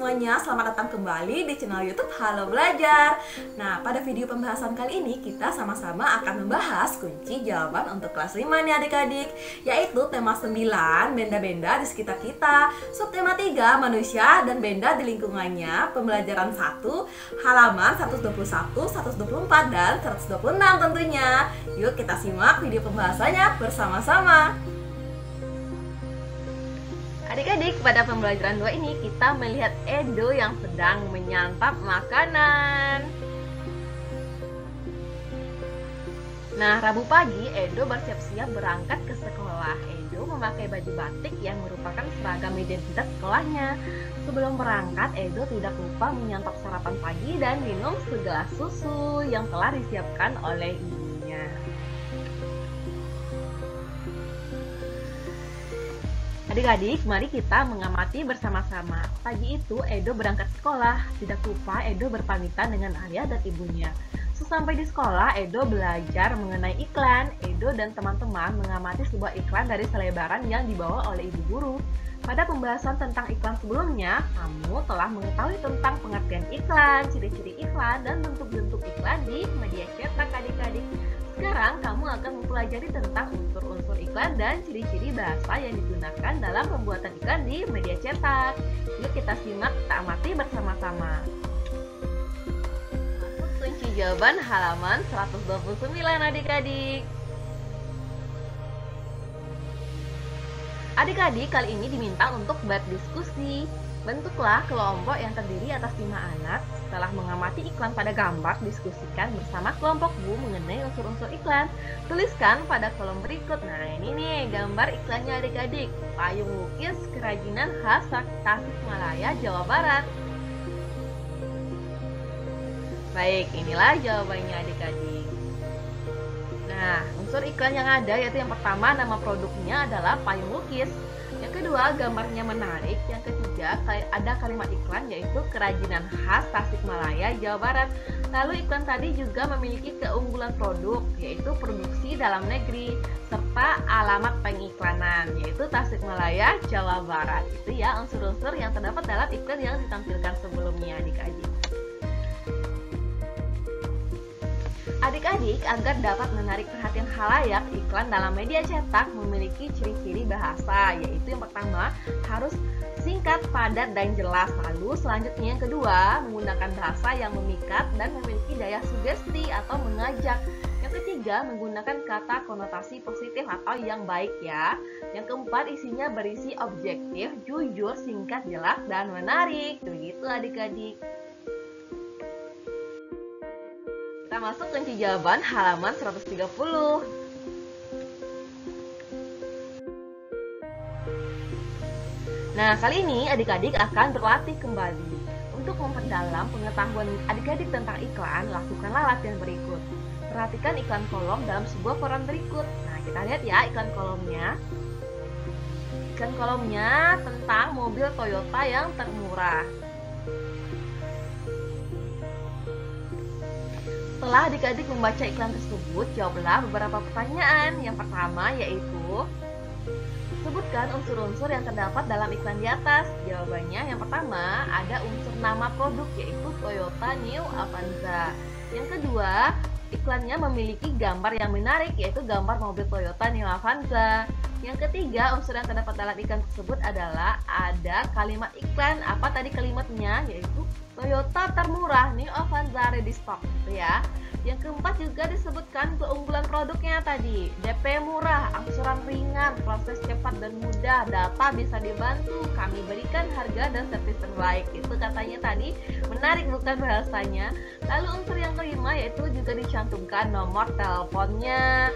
semuanya, selamat datang kembali di channel YouTube Halo Belajar. Nah, pada video pembahasan kali ini kita sama-sama akan membahas kunci jawaban untuk kelas 5 nih adik-adik, yaitu tema 9, benda-benda di sekitar kita, subtema 3, manusia dan benda di lingkungannya, pembelajaran 1, halaman 121, 124 dan 126 tentunya. Yuk kita simak video pembahasannya bersama-sama. Adik-adik, pada pembelajaran 2 ini kita melihat Edo yang sedang menyantap makanan. Nah, Rabu pagi Edo bersiap-siap berangkat ke sekolah. Edo memakai baju batik yang merupakan seragam identitas sekolahnya. Sebelum berangkat, Edo tidak lupa menyantap sarapan pagi dan minum segelas susu yang telah disiapkan oleh ibunya. Adik-adik, mari kita mengamati bersama-sama. Pagi itu Edo berangkat sekolah. Tidak lupa Edo berpamitan dengan ayah dan ibunya. Sesampai di sekolah, Edo belajar mengenai iklan. Edo dan teman-teman mengamati sebuah iklan dari selebaran yang dibawa oleh ibu guru. Pada pembahasan tentang iklan sebelumnya, kamu telah mengetahui tentang pengertian iklan, ciri-ciri iklan, dan bentuk-bentuk iklan di media cetak adik-adik. Sekarang kamu akan mempelajari tentang unsur-unsur iklan dan ciri-ciri bahasa yang digunakan dalam pembuatan iklan di media cetak. Yuk kita simak, kita amati bersama-sama. Masuk kunci jawaban halaman 129 adik-adik. Adik-adik kali ini diminta untuk berdiskusi. Bentuklah kelompok yang terdiri atas 5 anak. Setelah mengamati iklan pada gambar, diskusikan bersama kelompokmu mengenai unsur-unsur iklan. Tuliskan pada kolom berikut. Nah, ini nih gambar iklannya adik-adik. Payung lukis kerajinan khas Tasikmalaya, Jawa Barat. Baik, inilah jawabannya adik-adik. Nah, unsur iklan yang ada yaitu yang pertama, nama produknya adalah payung lukis. Yang kedua, gambarnya menarik. Yang ketiga, ada kalimat iklan yaitu kerajinan khas Tasikmalaya, Jawa Barat. Lalu iklan tadi juga memiliki keunggulan produk yaitu produksi dalam negeri serta alamat pengiklanan yaitu Tasikmalaya, Jawa Barat. Itu ya unsur-unsur yang terdapat dalam iklan yang ditampilkan sebelumnya adik-adik. Adik-adik, agar dapat menarik perhatian khalayak, iklan dalam media cetak memiliki ciri-ciri bahasa, yaitu yang pertama, harus singkat, padat, dan jelas. Lalu selanjutnya yang kedua, menggunakan bahasa yang memikat dan memiliki daya sugesti atau mengajak. Yang ketiga, menggunakan kata konotasi positif atau yang baik ya. Yang keempat, isinya berisi objektif, jujur, singkat, jelas, dan menarik. Begitu adik-adik. Kita masuk kunci jawaban halaman 130. Nah, kali ini adik-adik akan berlatih kembali. Untuk memperdalam pengetahuan adik-adik tentang iklan, lakukanlah latihan berikut. Perhatikan iklan kolom dalam sebuah koran berikut. Nah, kita lihat ya iklan kolomnya. Iklan kolomnya tentang mobil Toyota yang termurah. Setelah adik-adik membaca iklan tersebut, jawablah beberapa pertanyaan. Yang pertama yaitu, sebutkan unsur-unsur yang terdapat dalam iklan di atas. Jawabannya yang pertama, ada unsur nama produk yaitu Toyota New Avanza. Yang kedua, iklannya memiliki gambar yang menarik yaitu gambar mobil Toyota New Avanza. Yang ketiga, unsur yang terdapat dalam iklan tersebut adalah ada kalimat iklan. Apa tadi kalimatnya? Yaitu Toyota termurah, New Avanza ready stock, gitu ya. Yang keempat juga disebutkan keunggulan produknya tadi, DP murah, angsuran ringan, proses cepat dan mudah, data bisa dibantu, kami berikan harga dan servis terbaik. Itu katanya tadi, menarik bukan bahasanya. Lalu unsur yang kelima yaitu juga dicantumkan nomor teleponnya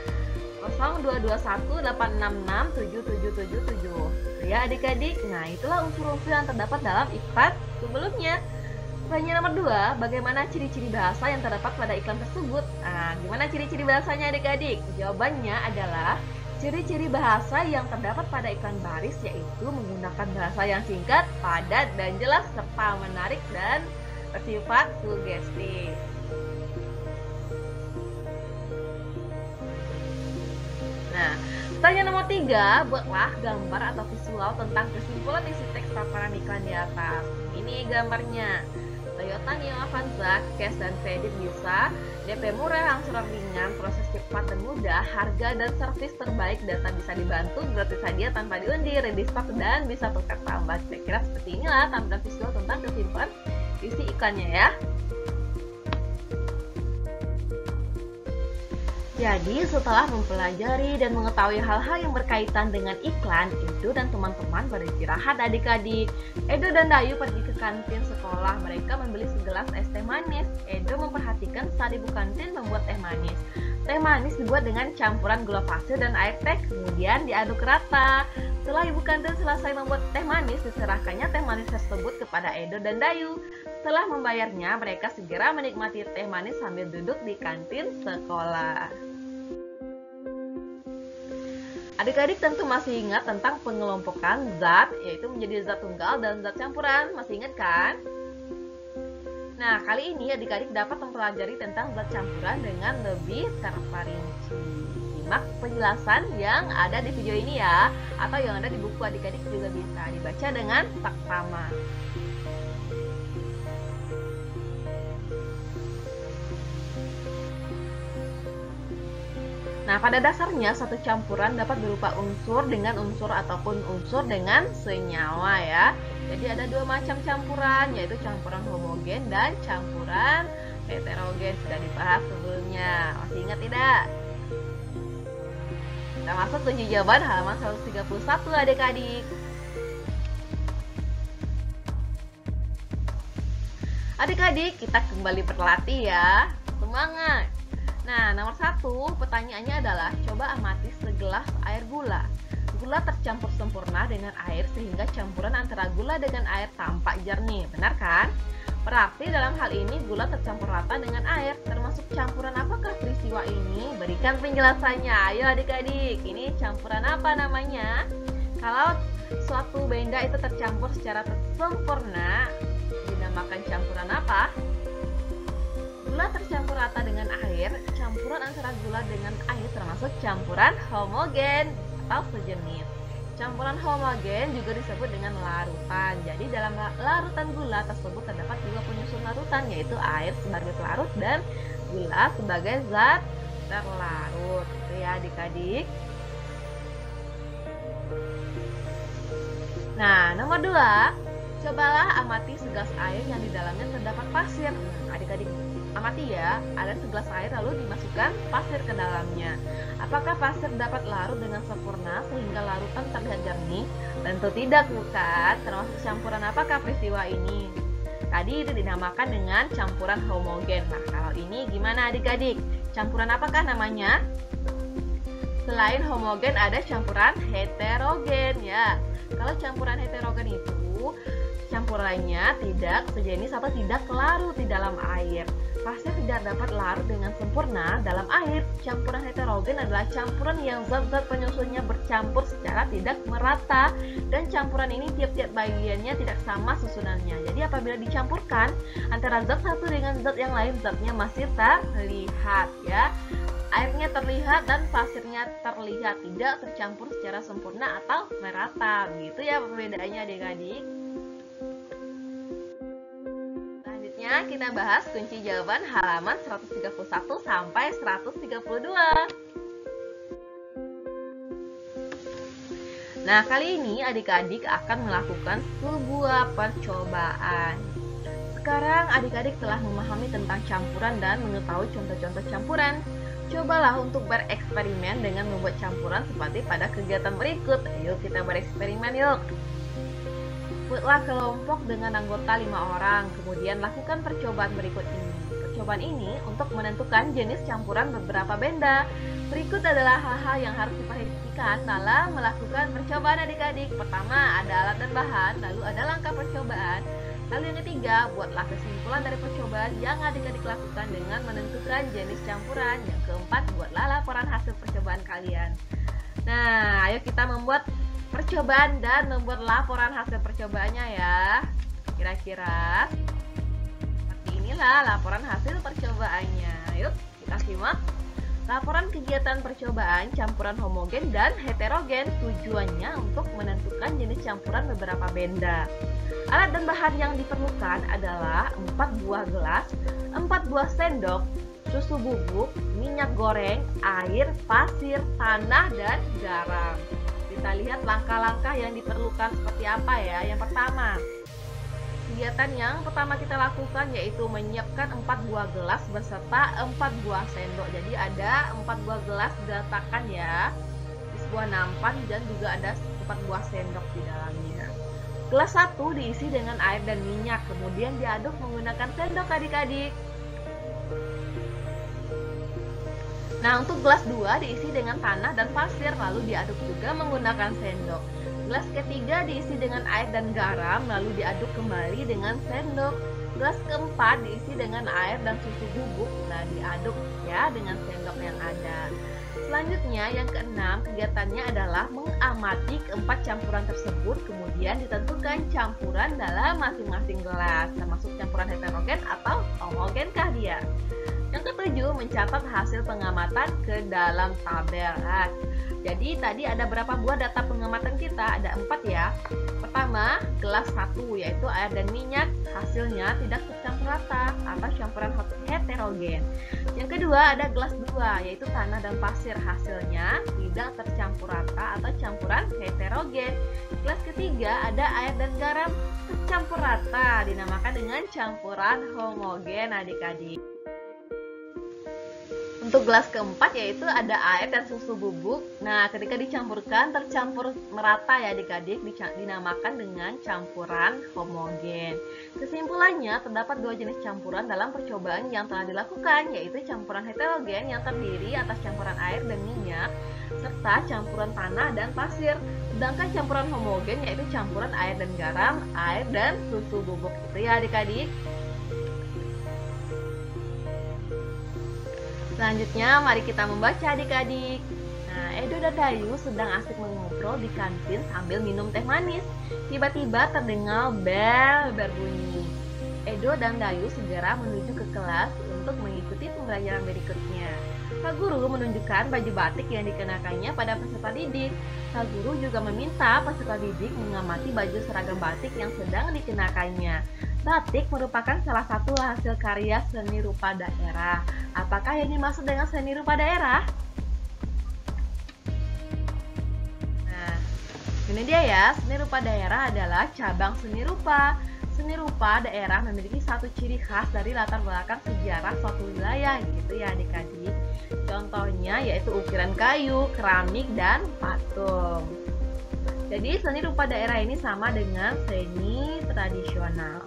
0221866777. Ya adik-adik, nah itulah unsur-unsur yang terdapat dalam iklan sebelumnya. Pertanyaan nomor 2, bagaimana ciri-ciri bahasa yang terdapat pada iklan tersebut? Nah, gimana ciri-ciri bahasanya adik-adik? Jawabannya adalah ciri-ciri bahasa yang terdapat pada iklan baris yaitu menggunakan bahasa yang singkat, padat, dan jelas serta menarik dan bersifat sugesti. Nah, Pertanyaan nomor 3, buatlah gambar atau visual tentang kesimpulan isi teks paparan iklan di atas. Ini gambarnya. Toyota Neo Avanza, cash dan kredit bisa, DP murah, angsuran ringan, proses cepat dan mudah, harga dan servis terbaik, data bisa dibantu, gratis hadiah tanpa diundi, ready stock dan bisa tukar tambah. Kira-kira seperti inilah tampilan visual tentang kesimpulan isi iklannya ya. Jadi setelah mempelajari dan mengetahui hal-hal yang berkaitan dengan iklan, Edo dan teman-teman beristirahat adik-adik. Edo dan Dayu pergi ke kantin sekolah. Mereka membeli segelas es teh manis. Edo memperhatikan saat ibu kantin membuat teh manis. Teh manis dibuat dengan campuran gula pasir dan air teh, kemudian diaduk rata. Setelah ibu kantin selesai membuat teh manis, diserahkannya teh manis tersebut kepada Edo dan Dayu. Setelah membayarnya, mereka segera menikmati teh manis sambil duduk di kantin sekolah. Adik-adik tentu masih ingat tentang pengelompokan zat, yaitu menjadi zat tunggal dan zat campuran. Masih ingat kan? Nah, kali ini adik-adik dapat mempelajari tentang zat campuran dengan lebih terperinci. Simak penjelasan yang ada di video ini ya, atau yang ada di buku adik-adik juga bisa dibaca dengan saksama. Nah, pada dasarnya satu campuran dapat berupa unsur dengan unsur ataupun unsur dengan senyawa ya. Jadi ada dua macam campuran, yaitu campuran homogen dan campuran heterogen. Sudah dibahas sebelumnya. Masih ingat tidak? Kita masuk kunci jawaban halaman 131 adik-adik. Adik-adik, kita kembali berlatih ya. Semangat! Nah, nomor 1, pertanyaannya adalah coba amati segelas air gula. Gula tercampur sempurna dengan air sehingga campuran antara gula dengan air tampak jernih, benar kan? Berarti dalam hal ini gula tercampur rata dengan air. Termasuk campuran apakah peristiwa ini? Berikan penjelasannya. Ayo adik-adik, ini campuran apa namanya? Kalau suatu benda itu tercampur secara sempurna, dinamakan campuran apa? Gula tercampur rata dengan air, campuran antara gula dengan air termasuk campuran homogen atau sejenis. Campuran homogen juga disebut dengan larutan. Jadi dalam larutan gula tersebut terdapat dua penyusun larutan, yaitu air sebagai pelarut dan gula sebagai zat terlarut. Itu ya adik-adik. Nah, nomor 2, cobalah amati segelas air yang di dalamnya terdapat pasir. Adik-adik amati ya, ada segelas air lalu dimasukkan pasir ke dalamnya. Apakah pasir dapat larut dengan sempurna sehingga larutan terlihat jernih? Tentu tidak, bukan. Termasuk campuran apakah peristiwa ini? Tadi itu dinamakan dengan campuran homogen. Nah, kalau ini gimana adik-adik? Campuran apakah namanya? Selain homogen ada campuran heterogen ya. Kalau campuran heterogen itu campurannya tidak sejenis atau tidak larut di dalam air. Pasir tidak dapat larut dengan sempurna dalam air. Campuran heterogen adalah campuran yang zat-zat penyusunnya bercampur secara tidak merata, dan campuran ini tiap-tiap bagiannya tidak sama susunannya. Jadi apabila dicampurkan antara zat satu dengan zat yang lain, zatnya masih terlihat ya. Airnya terlihat dan pasirnya terlihat, tidak tercampur secara sempurna atau merata. Begitu ya perbedaannya adik-adik. Kita bahas kunci jawaban halaman 131 sampai 132. Nah, kali ini adik-adik akan melakukan sebuah percobaan. Sekarang adik-adik telah memahami tentang campuran dan mengetahui contoh-contoh campuran. Cobalah untuk bereksperimen dengan membuat campuran seperti pada kegiatan berikut. Ayo kita bereksperimen yuk. Buatlah kelompok dengan anggota 5 orang, kemudian lakukan percobaan berikut ini. Percobaan ini untuk menentukan jenis campuran beberapa benda. Berikut adalah hal-hal yang harus diperhatikan dalam melakukan percobaan adik-adik. Pertama, ada alat dan bahan, lalu ada langkah percobaan. Lalu yang ketiga, buatlah kesimpulan dari percobaan yang adik-adik lakukan dengan menentukan jenis campuran. Yang keempat, buatlah laporan hasil percobaan kalian. Nah, ayo kita membuat percobaan dan membuat laporan hasil percobaannya ya. Kira-kira seperti inilah laporan hasil percobaannya. Yuk kita simak. Laporan kegiatan percobaan campuran homogen dan heterogen tujuannya untuk menentukan jenis campuran beberapa benda. Alat dan bahan yang diperlukan adalah 4 buah gelas, 4 buah sendok, susu bubuk, minyak goreng, air, pasir, tanah, dan garam. Kita lihat langkah-langkah yang diperlukan seperti apa ya. Yang pertama, kegiatan yang pertama kita lakukan yaitu menyiapkan 4 buah gelas beserta 4 buah sendok. Jadi ada 4 buah gelas diletakkan ya di sebuah nampan dan juga ada 4 buah sendok di dalamnya. Gelas 1 diisi dengan air dan minyak, kemudian diaduk menggunakan sendok adik-adik. Nah, untuk gelas 2 diisi dengan tanah dan pasir, lalu diaduk juga menggunakan sendok. Gelas ketiga diisi dengan air dan garam, lalu diaduk kembali dengan sendok. Gelas keempat diisi dengan air dan susu bubuk, nah diaduk ya dengan sendok yang ada. Selanjutnya yang keenam, kegiatannya adalah mengamati keempat campuran tersebut, kemudian ditentukan campuran dalam masing-masing gelas, termasuk campuran heterogen atau homogenkah dia. Yang ketujuh, mencatat hasil pengamatan ke dalam tabel. Nah, jadi tadi ada berapa buah data pengamatan kita? Ada 4 ya. Pertama, gelas 1 yaitu air dan minyak, hasilnya tidak tercampur rata atau campuran heterogen. Yang kedua ada gelas 2 yaitu tanah dan pasir, hasilnya tidak tercampur rata atau campuran heterogen. Gelas ketiga ada air dan garam tercampur rata, dinamakan dengan campuran homogen adik-adik. Untuk gelas keempat yaitu ada air dan susu bubuk. Nah, ketika dicampurkan tercampur merata ya adik-adik, dinamakan dengan campuran homogen. Kesimpulannya, terdapat 2 jenis campuran dalam percobaan yang telah dilakukan, yaitu campuran heterogen yang terdiri atas campuran air dan minyak, serta campuran tanah dan pasir. Sedangkan campuran homogen yaitu campuran air dan garam, air dan susu bubuk. Itu ya adik-adik. Selanjutnya, mari kita membaca adik-adik. Nah, Edo dan Dayu sedang asik mengobrol di kantin sambil minum teh manis. Tiba-tiba terdengar bel berbunyi. Edo dan Dayu segera menuju ke kelas untuk mengikuti pembelajaran berikutnya. Pak Guru menunjukkan baju batik yang dikenakannya pada peserta didik. Pak Guru juga meminta peserta didik mengamati baju seragam batik yang sedang dikenakannya. Batik merupakan salah satu hasil karya seni rupa daerah. Apakah yang dimaksud dengan seni rupa daerah? Nah, ini dia ya, seni rupa daerah adalah cabang seni rupa. Seni rupa daerah memiliki satu ciri khas dari latar belakang sejarah suatu wilayah, gitu ya adik-adik. Contohnya yaitu ukiran kayu, keramik, dan patung. Jadi seni rupa daerah ini sama dengan seni tradisional.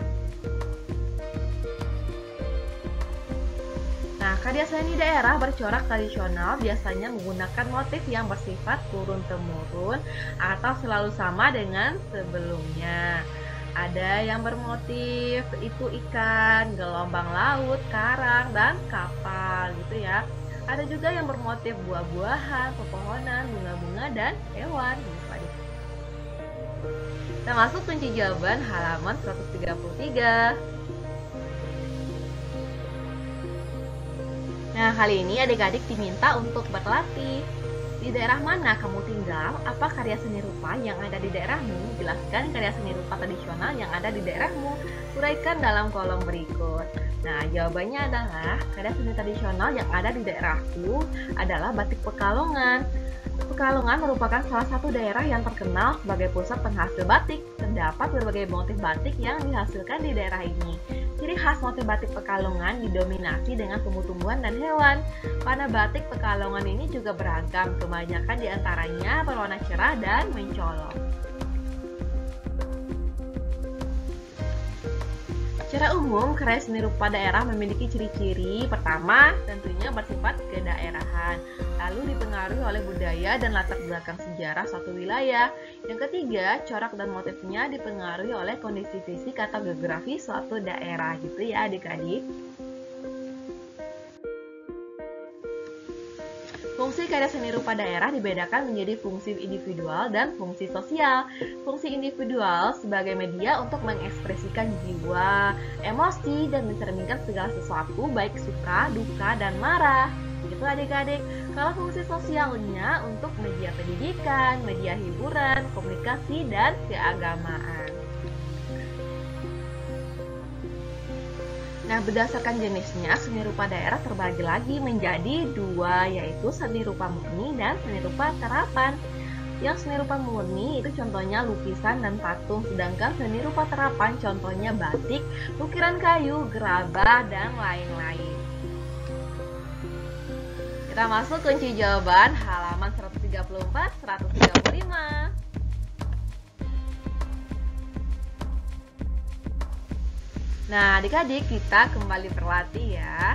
Nah, karya seni daerah bercorak tradisional biasanya menggunakan motif yang bersifat turun-temurun atau selalu sama dengan sebelumnya. Ada yang bermotif itu ikan, gelombang laut, karang, dan kapal gitu ya. Ada juga yang bermotif buah-buahan, pepohonan, bunga-bunga, dan hewan. Kita masuk kunci jawaban halaman 133. Nah, kali ini adik-adik diminta untuk berlatih. Di daerah mana kamu tinggal? Apa karya seni rupa yang ada di daerahmu? Jelaskan karya seni rupa tradisional yang ada di daerahmu. Uraikan dalam kolom berikut. Nah, jawabannya adalah karya seni tradisional yang ada di daerahku adalah batik Pekalongan. Pekalongan merupakan salah satu daerah yang terkenal sebagai pusat penghasil batik. Terdapat berbagai motif batik yang dihasilkan di daerah ini. Ciri khas motif batik Pekalongan didominasi dengan tumbuh-tumbuhan dan hewan. Warna batik Pekalongan ini juga beragam, kebanyakan diantaranya berwarna cerah dan mencolok. Secara umum, karya seni rupa daerah memiliki ciri-ciri. Pertama, tentunya bersifat kedaerahan, lalu dipengaruhi oleh budaya dan latar belakang sejarah suatu wilayah. Yang ketiga, corak dan motifnya dipengaruhi oleh kondisi fisik atau geografi suatu daerah, gitu ya adik-adik. Fungsi karya seni rupa daerah dibedakan menjadi fungsi individual dan fungsi sosial. Fungsi individual sebagai media untuk mengekspresikan jiwa, emosi, dan mencerminkan segala sesuatu baik suka, duka, dan marah. Itu adik-adik. Kalau fungsi sosialnya untuk media pendidikan, media hiburan, komunikasi, dan keagamaan. Nah, berdasarkan jenisnya, seni rupa daerah terbagi lagi menjadi dua, yaitu seni rupa murni dan seni rupa terapan. Yang seni rupa murni itu contohnya lukisan dan patung, sedangkan seni rupa terapan contohnya batik, ukiran kayu, gerabah, dan lain-lain. Kita masuk kunci jawaban halaman 134-135. Nah, adik-adik, kita kembali berlatih ya.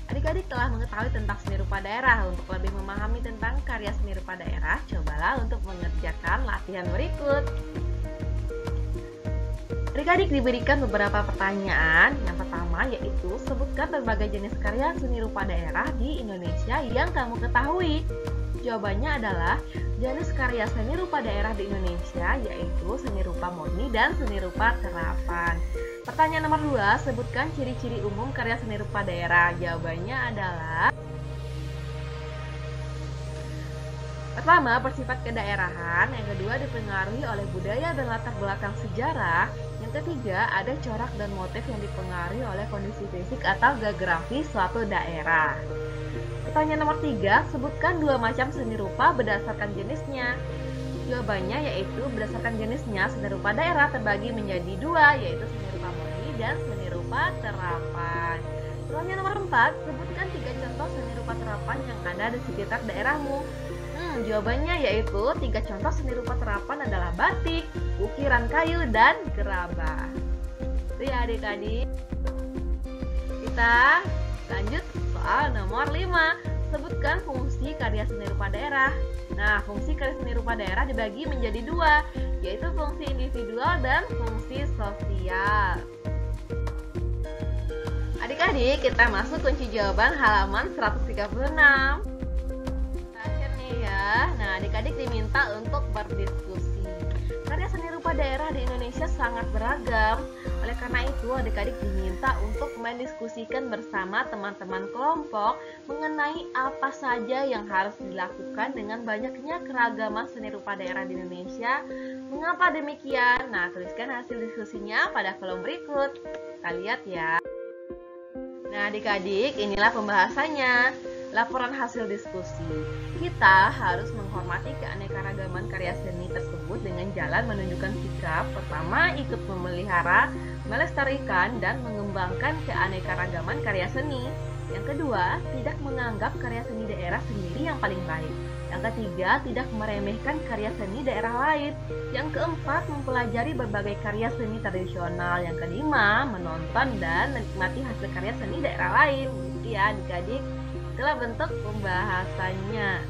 Adik-adik telah mengetahui tentang seni rupa daerah. Untuk lebih memahami tentang karya seni rupa daerah, cobalah untuk mengerjakan latihan berikut. Adik-adik diberikan beberapa pertanyaan. Yang pertama yaitu, sebutkan berbagai jenis karya seni rupa daerah di Indonesia yang kamu ketahui. Jawabannya adalah, jenis karya seni rupa daerah di Indonesia yaitu seni rupa murni dan seni rupa terapan. Pertanyaan nomor 2, sebutkan ciri-ciri umum karya seni rupa daerah. Jawabannya adalah, pertama, bersifat kedaerahan. Yang kedua, dipengaruhi oleh budaya dan latar belakang sejarah. Yang ketiga, ada corak dan motif yang dipengaruhi oleh kondisi fisik atau geografi suatu daerah. Pertanyaan nomor 3, sebutkan dua macam seni rupa berdasarkan jenisnya. Jawabannya yaitu, berdasarkan jenisnya, seni rupa daerah terbagi menjadi dua, yaitu seni rupa murni dan seni rupa terapan. Pertanyaan nomor 4, sebutkan 3 contoh seni rupa terapan yang ada di sekitar daerahmu. Jawabannya yaitu 3 contoh seni rupa terapan adalah batik, ukiran kayu, dan gerabah. Itu ya adik-adik. Kita lanjut soal nomor 5. Sebutkan fungsi karya seni rupa daerah. Nah, fungsi karya seni rupa daerah dibagi menjadi dua, yaitu fungsi individual dan fungsi sosial. Adik-adik, kita masuk kunci jawaban halaman 136. Terakhir nih ya. Nah, adik-adik diminta untuk berdiskusi. Karya seni rupa daerah di Indonesia sangat beragam. Oleh karena itu, adik-adik diminta untuk mendiskusikan bersama teman-teman kelompok mengenai apa saja yang harus dilakukan dengan banyaknya keragaman seni rupa daerah di Indonesia. Mengapa demikian? Nah, tuliskan hasil diskusinya pada kolom berikut. Kita lihat ya. Nah, adik-adik, inilah pembahasannya. Laporan hasil diskusi. Kita harus menghormati keanekaragaman karya seni tersebut dengan jalan menunjukkan sikap. Pertama, ikut memelihara, melestarikan, dan mengembangkan keanekaragaman karya seni. Yang kedua, tidak menganggap karya seni daerah sendiri yang paling baik. Yang ketiga, tidak meremehkan karya seni daerah lain. Yang keempat, mempelajari berbagai karya seni tradisional. Yang kelima, menonton dan menikmati hasil karya seni daerah lain. Gitu ya adik-adik. Itulah bentuk pembahasannya.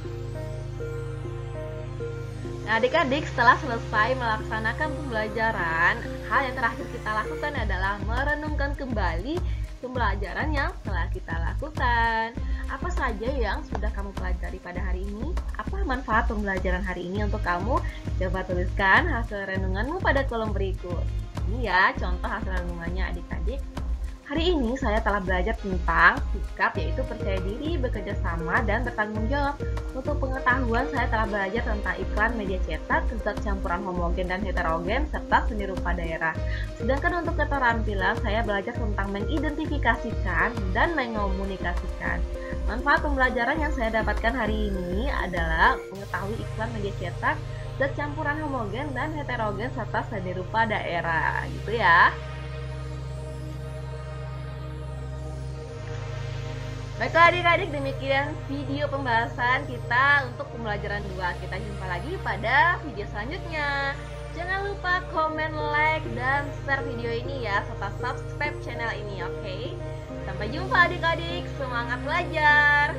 Nah, adik-adik, setelah selesai melaksanakan pembelajaran, hal yang terakhir kita lakukan adalah merenungkan kembali pembelajaran yang telah kita lakukan. Apa saja yang sudah kamu pelajari pada hari ini? Apa manfaat pembelajaran hari ini untuk kamu? Coba tuliskan hasil renunganmu pada kolom berikut. Ini ya contoh hasil renungannya adik-adik. Hari ini saya telah belajar tentang sikap, yaitu percaya diri, bekerja sama, dan bertanggung jawab. Untuk pengetahuan, saya telah belajar tentang iklan media cetak, zat campuran homogen dan heterogen, serta seni rupa daerah. Sedangkan untuk keterampilan, saya belajar tentang mengidentifikasikan dan mengkomunikasikan. Manfaat pembelajaran yang saya dapatkan hari ini adalah mengetahui iklan media cetak, zat campuran homogen dan heterogen, serta seni rupa daerah. Gitu ya. Baiklah adik-adik, demikian video pembahasan kita untuk pembelajaran 2. Kita jumpa lagi pada video selanjutnya. Jangan lupa komen, like, dan share video ini ya, serta subscribe channel ini, oke? Sampai jumpa adik-adik, semangat belajar!